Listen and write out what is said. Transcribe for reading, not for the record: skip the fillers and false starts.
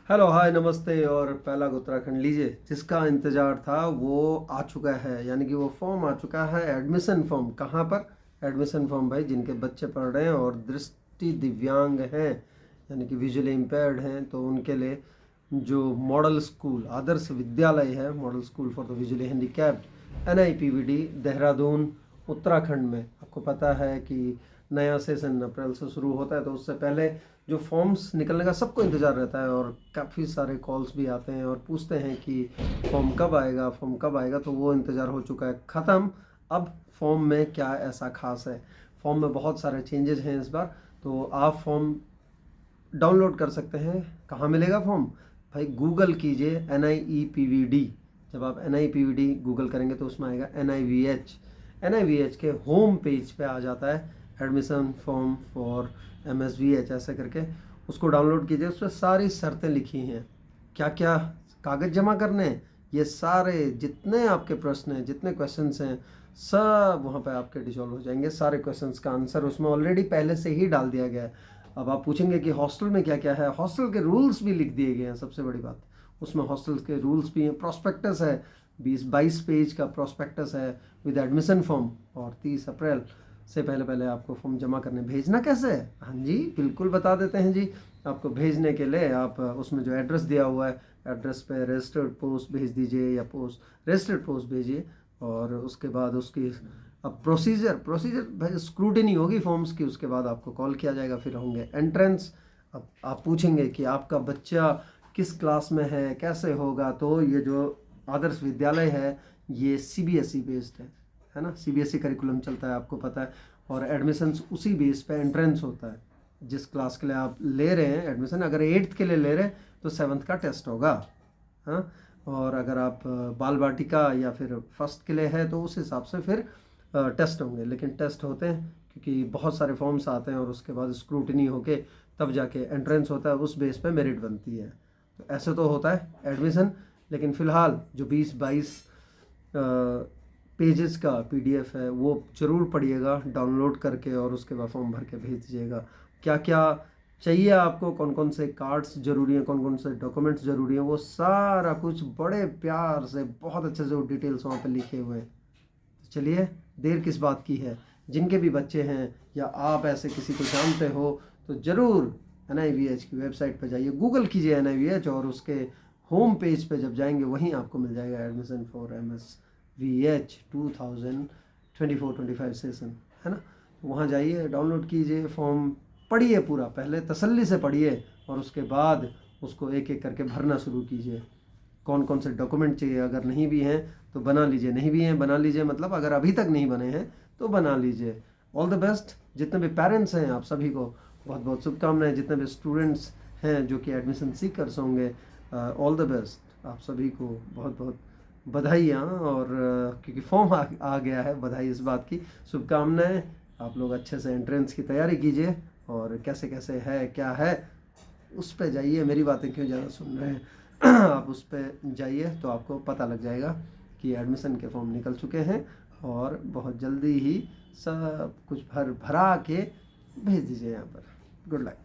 Hello hi नमस्ते। और पहला उत्तराखंड लीजिए, जिसका इंतज़ार था वो आ चुका है, यानी कि वो फॉर्म आ चुका है। एडमिशन फॉर्म कहाँ पर? एडमिशन फॉर्म भाई, जिनके बच्चे पढ़ रहे हैं और दृष्टि दिव्यांग हैं, यानी कि विजुअली इम्पेयर्ड हैं, तो उनके लिए जो मॉडल स्कूल आदर्श विद्यालय है, model school for the visually handicapped, NIPVD Dehradun Uttarakhand में। आपको पता है कि नया सेशन अप्रैल से शुरू होता है, तो उससे पहले जो फॉर्म्स निकलने का सबको इंतज़ार रहता है और काफ़ी सारे कॉल्स भी आते हैं और पूछते हैं कि फॉर्म कब आएगा, फॉर्म कब आएगा। तो वो इंतज़ार हो चुका है ख़त्म। अब फॉर्म में क्या ऐसा खास है? फॉर्म में बहुत सारे चेंजेस हैं इस बार। तो आप फॉर्म डाउनलोड कर सकते हैं। कहाँ मिलेगा फॉर्म? भाई गूगल कीजिए NIEPVD। जब आप NIEPVD गूगल करेंगे तो उसमें आएगा NIVH के होम पेज पे आ जाता है एडमिशन फॉर्म फॉर MSVH ऐसे करके। उसको डाउनलोड कीजिए, उस पर सारी शर्तें लिखी हैं, क्या क्या कागज़ जमा करने हैं, ये सारे जितने आपके प्रश्न हैं, जितने क्वेश्चंस हैं, सब वहाँ पे आपके डिसॉल्व हो जाएंगे। सारे क्वेश्चंस का आंसर उसमें ऑलरेडी पहले से ही डाल दिया गया है। अब आप पूछेंगे कि हॉस्टल में क्या क्या है? हॉस्टल के रूल्स भी लिख दिए गए हैं। सबसे बड़ी बात, उसमें हॉस्टल के रूल्स भी हैं। प्रोस्पेक्टस है, 20-22 पेज का प्रोस्पेक्टस है विद एडमिशन फॉर्म। और 30 अप्रैल से पहले पहले आपको फॉर्म जमा करने। भेजना कैसे है? हाँ जी, बिल्कुल बता देते हैं जी। आपको भेजने के लिए आप उसमें जो एड्रेस दिया हुआ है, एड्रेस पे रजिस्टर्ड पोस्ट भेज दीजिए या पोस्ट रजिस्टर्ड पोस्ट भेजिए। और उसके बाद उसकी अब प्रोसीजर भाई, स्क्रूटिनी होगी फॉर्म्स की, उसके बाद आपको कॉल किया जाएगा, फिर होंगे एंट्रेंस। अब आप पूछेंगे कि आपका बच्चा किस क्लास में है, कैसे होगा? तो ये जो आदर्श विद्यालय है ये CBSE बेस्ड है ना। CBSE करिकुलम चलता है, आपको पता है। और एडमिशन्स उसी बेस पे एंट्रेंस होता है। जिस क्लास के लिए आप ले रहे हैं एडमिशन, अगर 8th के लिए ले रहे हैं तो 7th का टेस्ट होगा। हाँ, और अगर आप बाल वाटिका या फिर फर्स्ट के लिए है तो उस हिसाब से फिर टेस्ट होंगे। लेकिन टेस्ट होते हैं क्योंकि बहुत सारे फॉर्म्स आते हैं और उसके बाद स्क्रूटनी होके तब जाके एंट्रेंस होता है, उस बेस पे मेरिट बनती है। तो ऐसे तो होता है एडमिशन। लेकिन फ़िलहाल जो 20-22 पेजेस का PDF है वो ज़रूर पढ़िएगा डाउनलोड करके, और उसके बाद फॉर्म भर के भेज दीजिएगा। क्या क्या चाहिए आपको, कौन कौन से कार्ड्स ज़रूरी हैं, कौन कौन से डॉक्यूमेंट्स ज़रूरी हैं, वो सारा कुछ बड़े प्यार से बहुत अच्छे से वो डिटेल्स वहाँ पे लिखे हुए हैं। चलिए, देर किस बात की है? जिनके भी बच्चे हैं या आप ऐसे किसी को जानते हो तो ज़रूर NIVH की वेबसाइट पर जाइए, गूगल कीजिए NIVH, और उसके होम पेज पे जब जाएंगे वहीं आपको मिल जाएगा एडमिशन फॉर MSVH 2024-25 सेशन, है ना। तो वहाँ जाइए, डाउनलोड कीजिए फॉर्म, पढ़िए पूरा, पहले तसल्ली से पढ़िए और उसके बाद उसको एक एक करके भरना शुरू कीजिए। कौन कौन से डॉक्यूमेंट चाहिए, अगर नहीं भी हैं तो बना लीजिए, नहीं भी हैं बना लीजिए, मतलब अगर अभी तक नहीं बने हैं तो बना लीजिए। All the best. जितने भी पेरेंट्स हैं आप सभी को बहुत बहुत शुभकामनाएं। जितने भी स्टूडेंट्स हैं जो कि एडमिशन सीकर्स होंगे, ऑल द बेस्ट। आप सभी को बहुत बहुत बधाइयाँ। और क्योंकि फॉर्म आ गया है, बधाई इस बात की, शुभकामनाएं। आप लोग अच्छे से एंट्रेंस की तैयारी कीजिए, और कैसे कैसे है क्या है उस पर जाइए। मेरी बातें क्यों ज़्यादा सुन रहे हैं आप उस पर जाइए तो आपको पता लग जाएगा कि एडमिशन के फॉर्म निकल चुके हैं, और बहुत जल्दी ही सब कुछ भरा के भेज दीजिए यहाँ पर। Good luck.